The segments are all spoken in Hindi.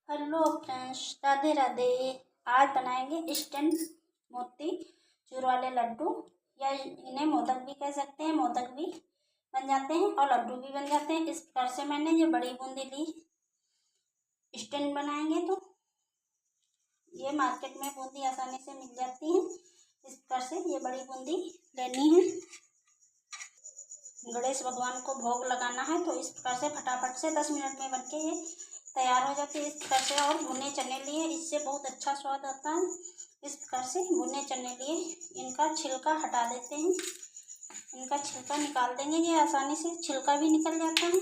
Hello friends, Radhe Radhe. आज बनाएंगे स्टैंड मोती चूर वाले लड्डू, या इन्हें मोदक भी कह सकते हैं। मोदक भी बन जाते हैं और लड्डू भी बन जाते हैं। इस प्रकार से मैंने ये बड़ी बूंदी ली। स्टैंड बनाएंगे तो ये मार्केट में बूंदी आसानी से मिल जाती है। इस प्रकार से ये बड़ी बूंदी लेनी है। गणेश भगवान को भोग लगाना है तो इस प्रकार से फटाफट से 10 मिनट में बनके ये तैयार हो जाती है। इस प्रकार से और भुने चने लिए, इससे बहुत अच्छा स्वाद आता है। इस प्रकार से भुने चने लिए, इनका छिलका हटा देते हैं। इनका छिलका निकाल देंगे, ये आसानी से छिलका भी निकल जाता है।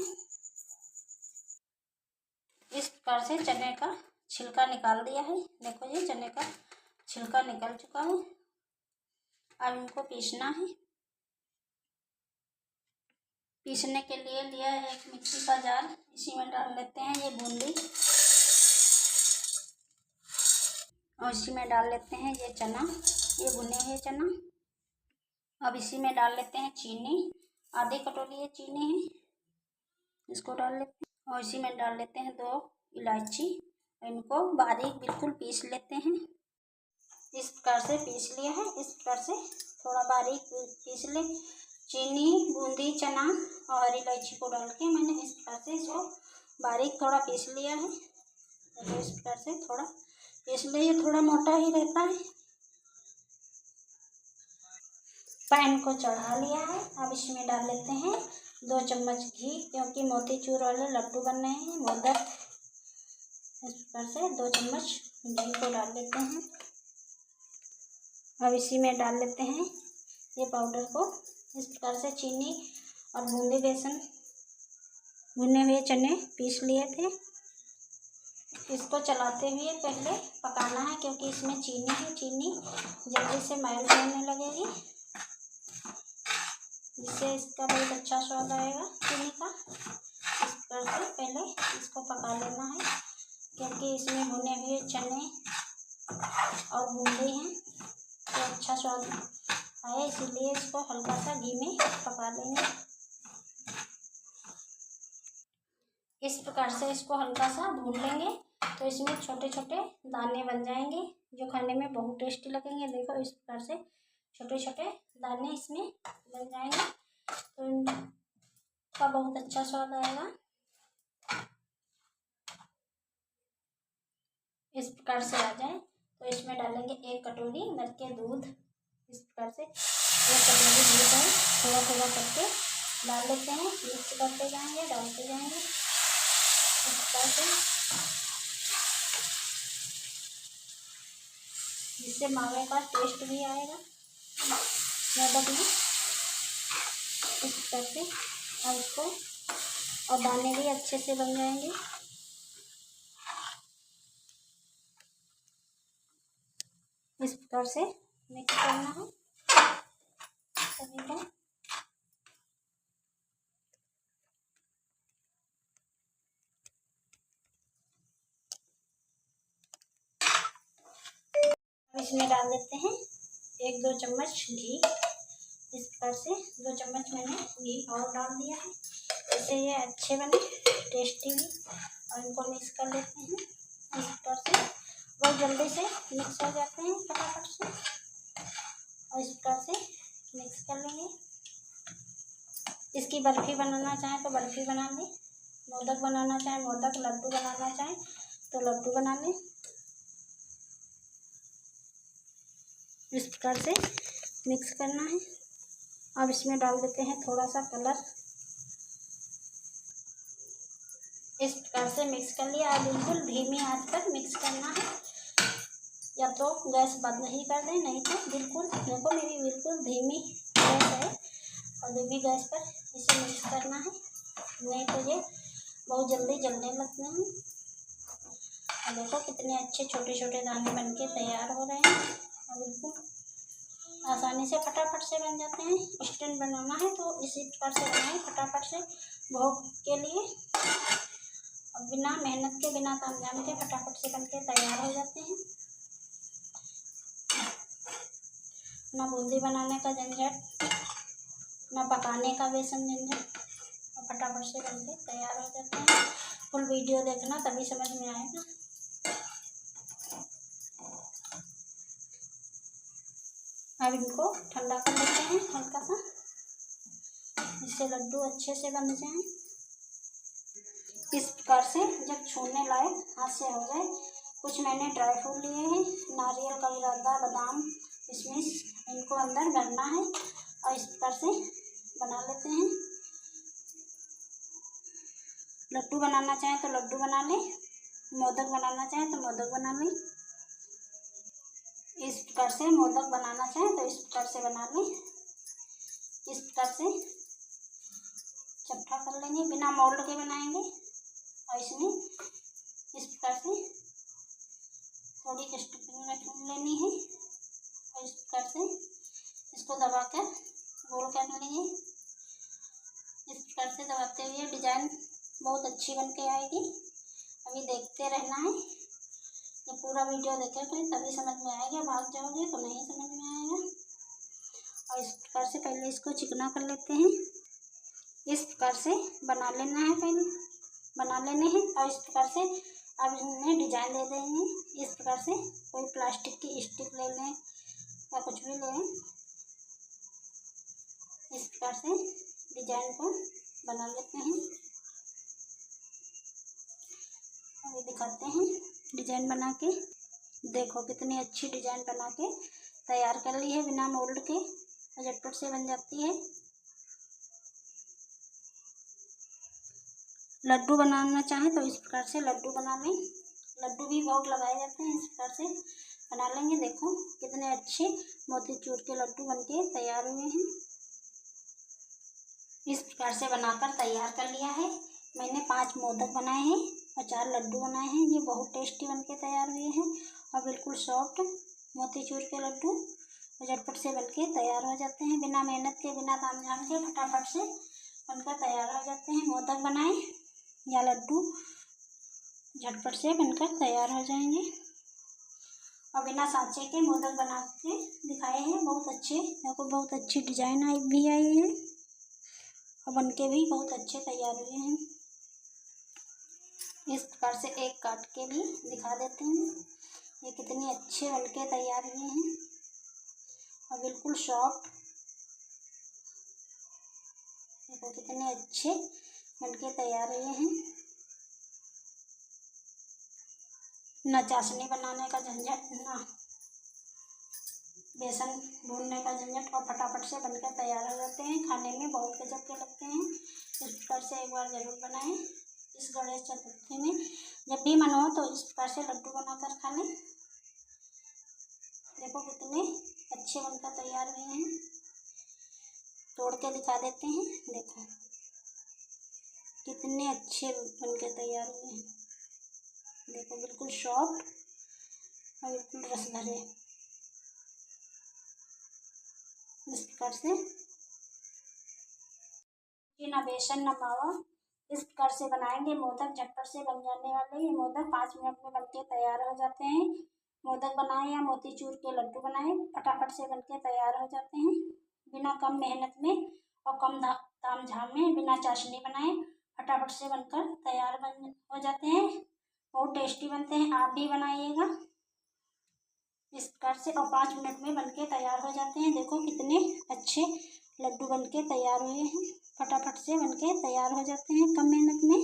इस प्रकार से चने का छिलका निकाल दिया है। देखो ये चने का छिलका निकल चुका है। अब इनको पीसना है। पीसने के लिए लिया है एक मिक्सी का जार। इसी में डाल लेते हैं ये बूंदी और इसी में डाल लेते हैं ये चना, ये भुने हुए चना। अब इसी में डाल लेते हैं चीनी। आधी कटोरी ये चीनी है, इसको डाल लेते हैं। और इसी में डाल लेते हैं 2 इलायची। इनको बारीक बिल्कुल पीस लेते हैं। इस प्रकार से पीस लिया है। इस प्रकार से थोड़ा बारीक पीस ले। चीनी, बूंदी, चना और इलायची को डाल के मैंने इस प्रकार से इसको बारीक थोड़ा पीस लिया है। तो इस प्रकार से थोड़ा पीस ले, ये थोड़ा मोटा ही रहता है। पैन को चढ़ा लिया है। अब इसमें डाल लेते हैं 2 चम्मच घी, क्योंकि मोतीचूर वाले लड्डू बन रहे हैं, मोदक। इस प्रकार से 2 चम्मच घी को डाल लेते हैं। अब इसी में डाल लेते हैं ये पाउडर को। इस प्रकार से चीनी और बूंदी बेसन, भुने हुए चने पीस लिए थे। इसको चलाते हुए पहले पकाना है, क्योंकि इसमें चीनी है। चीनी जल्दी से मेल्ट होने लगेगी, जिससे इसका बहुत अच्छा स्वाद आएगा चीनी का। इस प्रकार से पहले इसको पका लेना है, क्योंकि इसमें भुने हुए चने और बूंदी हैं तो अच्छा स्वाद आए, इसीलिए इसको हल्का सा घी में पका लेंगे। इस प्रकार से इसको हल्का सा भून लेंगे तो इसमें छोटे छोटे दाने बन जाएंगे, जो खाने में बहुत टेस्टी लगेंगे। देखो इस प्रकार से छोटे छोटे दाने इसमें बन जाएंगे तो इनका बहुत अच्छा स्वाद आएगा। इस प्रकार से आ जाए तो इसमें डालेंगे 1 कटोरी भर के दूध। इस प्रकार से 1 कटोरी दूध है, थोड़ा थोड़ा करके डाल लेते हैं। मिक्स करते जाएंगे, डालते जाएंगे इस प्रकार से, जिससे मावे का टेस्ट भी आएगा मोदक में। इस प्रकार से और इसको और दाने भी अच्छे से बन जाएंगे। इस प्रकार से मिक्स करना है सभी को। इसमें डाल देते हैं 1-2 चम्मच घी। इस प्रकार से 2 चम्मच मैंने घी और डाल दिया है, इससे ये अच्छे बने, टेस्टी भी। और इनको मिक्स कर लेते हैं। इस प्रकार से बहुत जल्दी से मिक्स हो जाते हैं फटाफट से। और इस प्रकार से मिक्स कर लेंगे। इसकी बर्फ़ी बनाना चाहें तो बर्फ़ी बना लें, मोदक बनाना चाहें मोदक, लड्डू बनाना चाहें तो लड्डू बना लें। इस प्रकार से मिक्स करना है। अब इसमें डाल देते हैं थोड़ा सा कलर। इस प्रकार से मिक्स कर लिया। अब बिल्कुल धीमी आंच पर मिक्स करना है, या तो गैस बंद ही कर दें, नहीं तो बिल्कुल, देखो मेरी बिल्कुल धीमी गैस है और धीमी गैस पर इसे मिक्स करना है, नहीं तो ये बहुत जल्दी जलने लगते हैं। और देखो कितने अच्छे छोटे छोटे दाने बनके तैयार हो रहे हैं और बिल्कुल आसानी से फटाफट से बन जाते हैं। स्टैंड बनाना है तो इसी प्रकार से बनाएं फटाफट से भोग के लिए। और बिना मेहनत के, बिना तामझाम के फटाफट से बनके तैयार हो जाते हैं। ना बूंदी बनाने का झंझट, ना पकाने का बेसन झंझट, और फटाफट से बनके तैयार हो जाते हैं। फुल वीडियो देखना, तभी समझ में आएगा। अब इनको ठंडा कर लेते हैं हल्का सा, जिससे लड्डू अच्छे से बन जाएं। इस प्रकार से जब छूने लायक हाथ से हो जाए, कुछ मैंने ड्राई फ्रूट लिए हैं, नारियल का बुरादा, बादाम, किशमिश, इनको अंदर भरना है और इस प्रकार से बना लेते हैं। लड्डू बनाना चाहें तो लड्डू बना लें, मोदक बनाना चाहें तो मोदक बना लें। इस प्रकार से मोदक बनाना चाहें तो इस प्रकार से बना लें। इस प्रकार से चपटा कर लेंगे, बिना मोल्ड के बनाएंगे। और इसमें इस प्रकार से थोड़ी स्टफिंग रख लेनी है और इस प्रकार से इसको दबाकर गोल कर लेंगे। इस प्रकार से दबाते हुए डिजाइन बहुत अच्छी बन के आएगी। अभी देखते रहना है, ये पूरा वीडियो देखेंगे तभी समझ में आएगा, भाग जाओगे तो नहीं समझ में आएगा। और इस प्रकार से पहले इसको चिकना कर लेते हैं। इस प्रकार से बना लेना है, पहले बना लेने हैं और इस प्रकार से अब इनमें डिजाइन दे देंगे। इस प्रकार से कोई प्लास्टिक की स्टिक ले लें या कुछ भी लें, इस प्रकार से डिजाइन को बना लेते हैं। अभी दिखाते हैं डिजाइन बना के। देखो कितनी अच्छी डिजाइन बना के तैयार कर ली है बिना मोल्ड के, और झटपट से बन जाती है। लड्डू बनाना चाहें तो इस प्रकार से लड्डू बना लें। लड्डू भी बहुत लगाए जाते हैं, इस प्रकार से बना लेंगे। देखो कितने अच्छे मोतीचूर के लड्डू बनके तैयार हुए हैं। इस प्रकार से बनाकर तैयार कर लिया है। मैंने 5 मोदक बनाए हैं और 4 लड्डू बनाए हैं। ये बहुत टेस्टी बनके तैयार हुए हैं और बिल्कुल सॉफ्ट मोतीचूर के लड्डू झटपट से बनके तैयार हो जाते हैं। बिना मेहनत के, बिना तामझाम के फटाफट से बनकर तैयार हो जाते हैं। मोदक बनाए या लड्डू झटपट से बनकर तैयार हो जाएंगे। और बिना सांचे के मोदक बना के दिखाए हैं, बहुत अच्छे, देखो बहुत अच्छी डिजाइन भी आई है और बनके भी बहुत अच्छे तैयार हुए हैं। इस प्रकार से एक काट के भी दिखा देते हैं, ये कितने अच्छे बनके तैयार हुए हैं और बिल्कुल सॉफ्ट। देखो कितने अच्छे बनके तैयार हुए हैं। ना चाशनी बनाने का झंझट, ना बेसन भूनने का झंझट, और फटाफट से बनकर तैयार हो जाते हैं। खाने में बहुत गजब के लगते हैं। इस प्रकार से एक बार ज़रूर बनाएं। इस गणेश चतुर्थी में जब भी मन हो तो इस प्रकार से लड्डू बनाकर खा लें। देखो कितने अच्छे बनकर तैयार हुए हैं। तोड़ के दिखा देते हैं, देखो कितने अच्छे बनकर तैयार हुए हैं। देखो बिल्कुल सॉफ्ट और बिल्कुल रस भरे। इस प्रकार से ना बेसन ना मावा, इस प्रकार से बनाएंगे मोदक। झटपट से बन जाने वाले ये मोदक 5 मिनट में बनके तैयार हो जाते हैं। मोदक बनाएं या मोतीचूर के लड्डू बनाएं, फटाफट से बनके तैयार हो जाते हैं। बिना कम मेहनत में और कम तामझाम में, बिना चाशनी बनाए फटाफट से बनकर तैयार हो जाते हैं। बहुत टेस्टी बनते हैं, आप भी बनाइएगा इस प्रकार से। और 5 मिनट में बनके तैयार हो जाते हैं। देखो कितने अच्छे लड्डू बनके तैयार हुए हैं, फटाफट से बनके तैयार हो जाते हैं कम मेहनत में।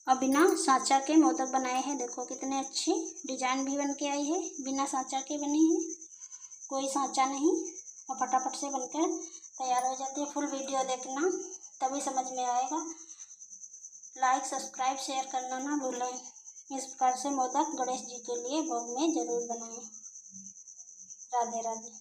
और बिना सांचा के मोदक बनाए हैं। देखो कितने अच्छी डिजाइन भी बनके आई है, बिना सांचा के बनी है, कोई सांचा नहीं, और फटाफट से बनकर तैयार हो जाती है। फुल वीडियो देखना तभी समझ में आएगा। लाइक, सब्सक्राइब, शेयर करना ना भूलें। इस प्रकार से मोदक गणेश जी के लिए भोग में ज़रूर बनाएं। राधे राधे।